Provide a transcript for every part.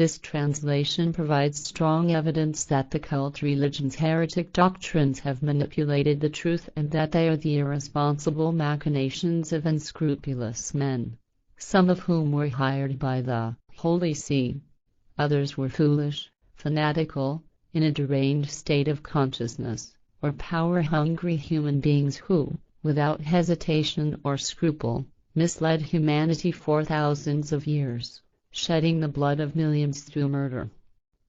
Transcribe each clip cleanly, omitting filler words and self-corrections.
This translation provides strong evidence that the cult religion's heretic doctrines have manipulated the truth and that they are the irresponsible machinations of unscrupulous men, some of whom were hired by the Holy See. Others were foolish, fanatical, in a deranged state of consciousness, or power-hungry human beings who, without hesitation or scruple, misled humanity for thousands of years, shedding the blood of millions through murder.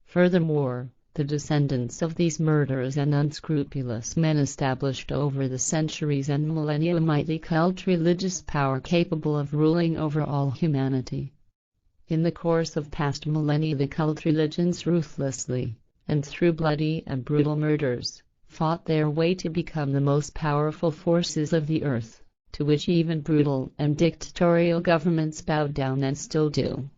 Furthermore, the descendants of these murderers and unscrupulous men established over the centuries and millennia a mighty cult religious power capable of ruling over all humanity. In the course of past millennia, the cult religions ruthlessly, and through bloody and brutal murders, fought their way to become the most powerful forces of the earth, to which even brutal and dictatorial governments bowed down and still do.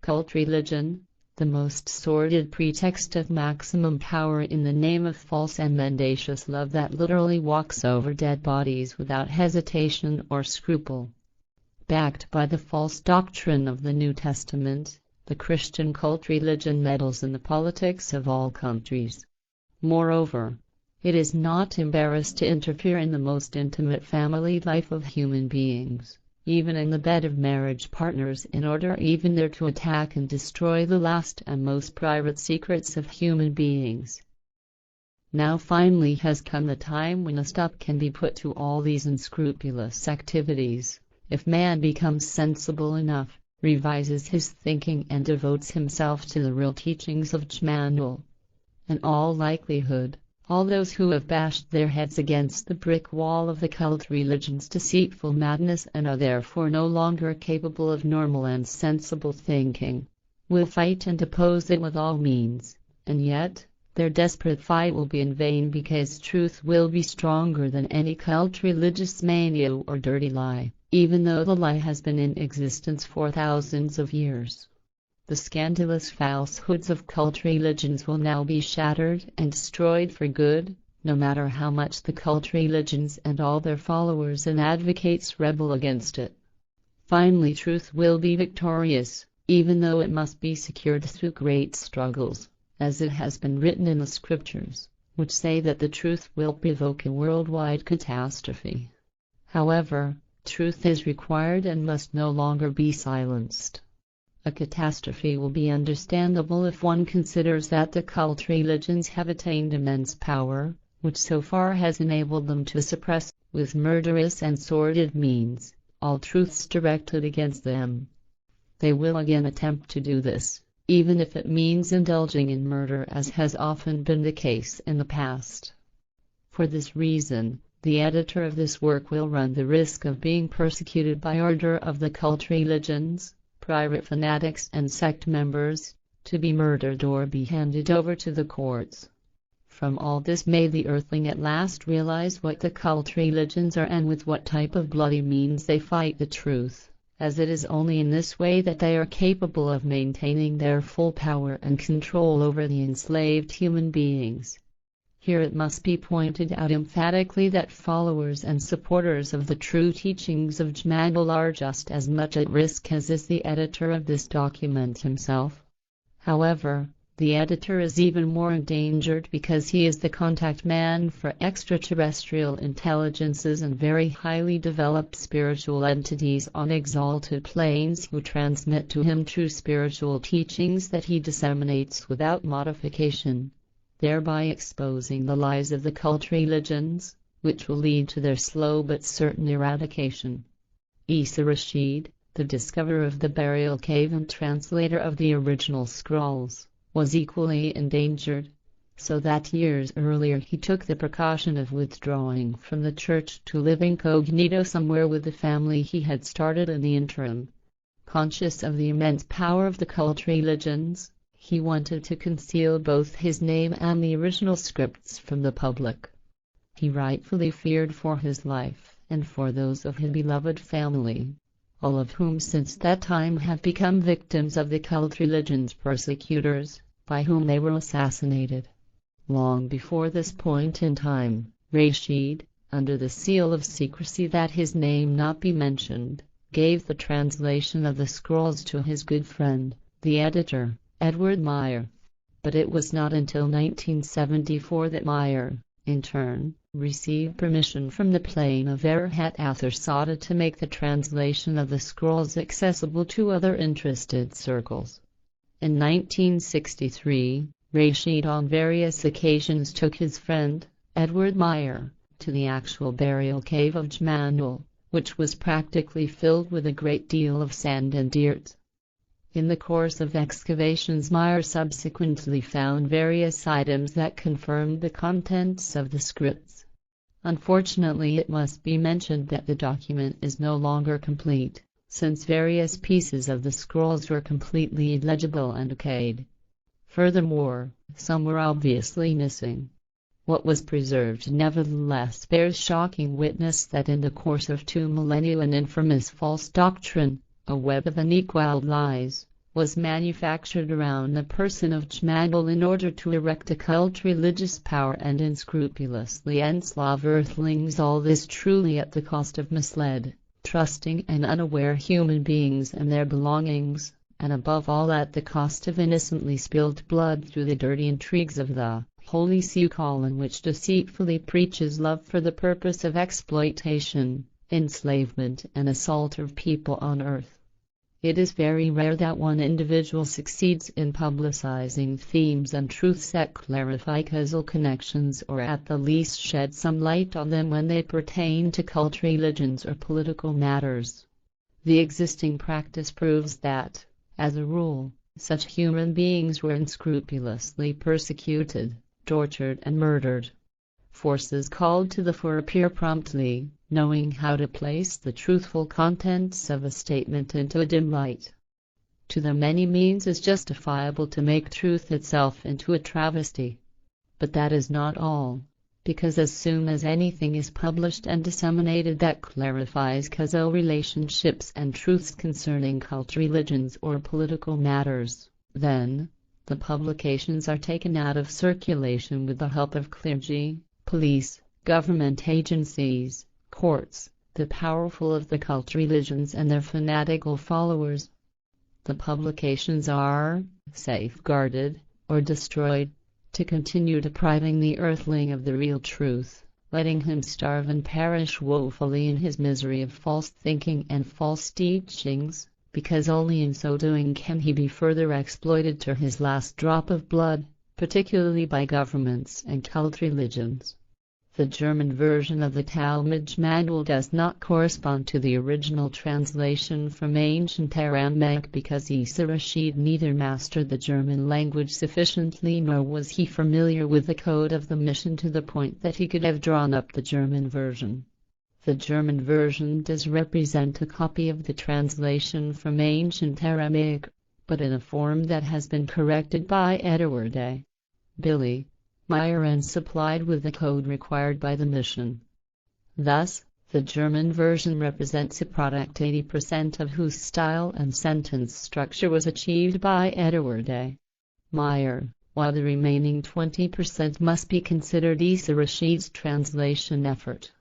Cult religion, the most sordid pretext of maximum power in the name of false and mendacious love that literally walks over dead bodies without hesitation or scruple. Backed by the false doctrine of the New Testament, the Christian cult religion meddles in the politics of all countries. Moreover, it is not embarrassed to interfere in the most intimate family life of human beings, even in the bed of marriage partners, in order even there to attack and destroy the last and most private secrets of human beings. Now finally has come the time when a stop can be put to all these unscrupulous activities, if man becomes sensible enough, revises his thinking and devotes himself to the real teachings of Jmmanuel. In all likelihood, all those who have bashed their heads against the brick wall of the cult religion's deceitful madness and are therefore no longer capable of normal and sensible thinking, will fight and oppose it with all means, and yet their desperate fight will be in vain, because truth will be stronger than any cult religious mania or dirty lie, even though the lie has been in existence for thousands of years. The scandalous falsehoods of cult religions will now be shattered and destroyed for good, no matter how much the cult religions and all their followers and advocates rebel against it. Finally, truth will be victorious, even though it must be secured through great struggles, as it has been written in the scriptures, which say that the truth will provoke a worldwide catastrophe. However, truth is required and must no longer be silenced. A catastrophe will be understandable if one considers that the cult religions have attained immense power, which so far has enabled them to suppress, with murderous and sordid means, all truths directed against them. They will again attempt to do this, even if it means indulging in murder, as has often been the case in the past. For this reason, the editor of this work will run the risk of being persecuted by order of the cult religions, private fanatics and sect members, to be murdered or be handed over to the courts. From all this may the earthling at last realize what the cult religions are and with what type of bloody means they fight the truth, as it is only in this way that they are capable of maintaining their full power and control over the enslaved human beings. Here it must be pointed out emphatically that followers and supporters of the true teachings of Jmmanuel are just as much at risk as is the editor of this document himself. However, the editor is even more endangered because he is the contact man for extraterrestrial intelligences and very highly developed spiritual entities on exalted planes who transmit to him true spiritual teachings that he disseminates without modification, thereby exposing the lies of the cult religions, which will lead to their slow but certain eradication. Isa Rashid, the discoverer of the burial cave and translator of the original scrolls, was equally endangered, so that years earlier he took the precaution of withdrawing from the church to live incognito somewhere with the family he had started in the interim. Conscious of the immense power of the cult religions, he wanted to conceal both his name and the original scripts from the public. He rightfully feared for his life and for those of his beloved family, all of whom since that time have become victims of the cult religion's persecutors, by whom they were assassinated. Long before this point in time, Rashid, under the seal of secrecy that his name not be mentioned, gave the translation of the scrolls to his good friend, The editor, Edward Meyer. But it was not until 1974 that Meyer, in turn, received permission from the plane of Arahat Athersada to make the translation of the scrolls accessible to other interested circles. In 1963, Rashid on various occasions took his friend, Edward Meyer, to the actual burial cave of Jmmanuel, which was practically filled with a great deal of sand and dirt. In the course of excavations, Meyer subsequently found various items that confirmed the contents of the scripts. Unfortunately, it must be mentioned that the document is no longer complete, since various pieces of the scrolls were completely illegible and decayed. Furthermore, some were obviously missing. What was preserved nevertheless bears shocking witness that in the course of 2 millennia an infamous false doctrine, a web of unequaled lies, was manufactured around the person of Jmmanuel in order to erect a cult religious power and unscrupulously enslave earthlings, all this truly at the cost of misled, trusting and unaware human beings and their belongings, and above all at the cost of innocently spilled blood through the dirty intrigues of the Holy See column, which deceitfully preaches love for the purpose of exploitation, enslavement and assault of people on earth. It is very rare that one individual succeeds in publicizing themes and truths that clarify causal connections or at the least shed some light on them when they pertain to cult religions or political matters. The existing practice proves that, as a rule, such human beings were unscrupulously persecuted, tortured and murdered. Forces called to the fore appear promptly, knowing how to place the truthful contents of a statement into a dim light. To them any means is justifiable to make truth itself into a travesty. But that is not all, because as soon as anything is published and disseminated that clarifies causal relationships and truths concerning cult religions or political matters, then the publications are taken out of circulation with the help of clergy, police, government agencies, courts, the powerful of the cult religions and their fanatical followers. The publications are safeguarded or destroyed to continue depriving the earthling of the real truth, letting him starve and perish woefully in his misery of false thinking and false teachings, because only in so doing can he be further exploited to his last drop of blood, particularly by governments and cult religions. The German version of the Talmud Jmmanuel does not correspond to the original translation from ancient Aramaic because Isa Rashid neither mastered the German language sufficiently nor was he familiar with the code of the mission to the point that he could have drawn up the German version. The German version does represent a copy of the translation from ancient Aramaic, but in a form that has been corrected by Edward A. Billy Meyer and supplied with the code required by the mission. Thus, the German version represents a product 80% of whose style and sentence structure was achieved by Edward A. Meyer, while the remaining 20% must be considered Isa Rashid's translation effort.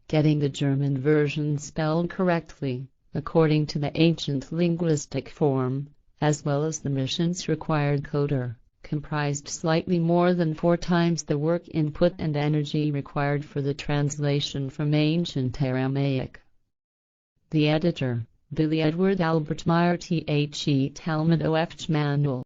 Getting the German version spelled correctly, according to the ancient linguistic form, as well as the mission's required coder, comprised slightly more than 4 times the work input and energy required for the translation from ancient Aramaic. The editor, Billy Edward Albert Meyer, The Talmud of Jmmanuel.